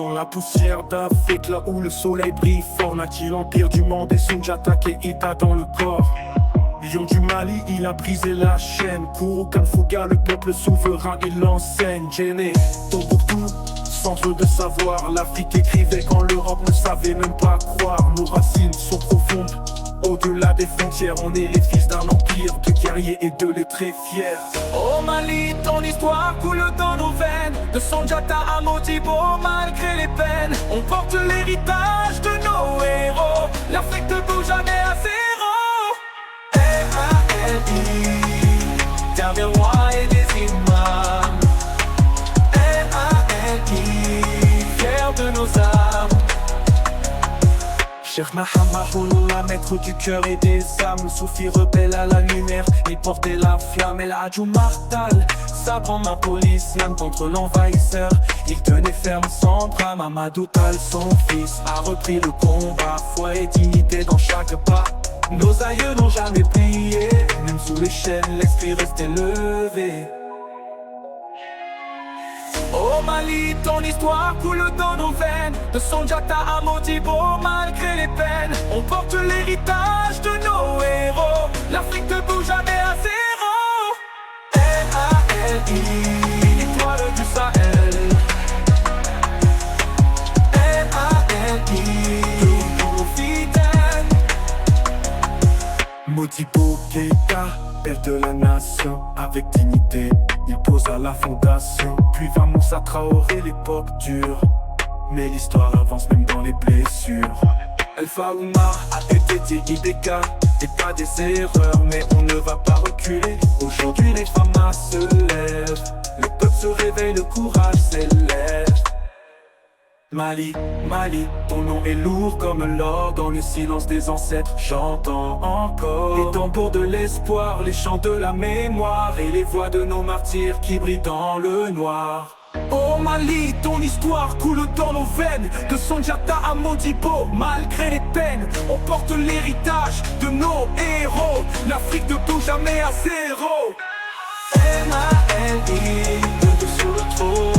Dans la poussière d'Afrique, là où le soleil brille fort, naquit l'empire du monde et Sundiata Keita dans le corps. Lion du Mali, il a brisé la chaîne. Pour Kanfouga, le peuple souverain, il l'enseigne. Djenné, Tombouctou, centre de savoir. L'Afrique écrivait quand l'Europe ne savait même pas croire. Nos racines sont profondes, au-delà des frontières. On est les fils d'un empire de guerriers et de lettrés fiers. Au Mali, ton histoire coule dans nos veines. De Sundiata à Modibo, malgré les peines, on porte l'héritage de nos héros. L'Afrique ne bouge jamais à zéro. M.A.L.I, terre des rois et des imams. M.A.L.I, fier de nos âmes. Cheikh Mahamadullah, maître du cœur et des âmes. Soufi rebelle à la lumière, il portait la flamme. El Hadj Martal, sabre en main, policienne contre l'envahisseur. Il tenait ferme sans bras. Mamadou Tall, son fils, a repris le combat. Foi et dignité dans chaque pas. Nos aïeux n'ont jamais plié, même sous les chaînes, l'esprit restait levé. Au Mali, ton histoire coule dans nos veines. De Sundiata à Modibo, malgré les peines, on porte l'héritage de nos héros. L'Afrique ne bouge jamais à zéro. M.A.L.I, étoile du Sahel. M.A.L.I, toujours fidèle. Modibo Keita, père de la nation, avec dignité, il posa la fondation. Puis vint Moussa Traoré, l'époque dure, mais l'histoire avance même dans les blessures. Alpha Oumar a été IDK, et pas des erreurs, mais on ne va pas reculer. Aujourd'hui les femmes se lèvent, le peuple se réveille, le courage s'élève. Mali, Mali, ton nom est lourd comme l'or. Dans le silence des ancêtres, j'entends encore les tambours de l'espoir, les chants de la mémoire et les voix de nos martyrs qui brillent dans le noir. Au Mali, ton histoire coule dans nos veines. De Sundiata à Modibo, malgré les peines, on porte l'héritage de nos héros. L'Afrique ne bouge jamais à zéro. M.A.L.I, debout sur le trône.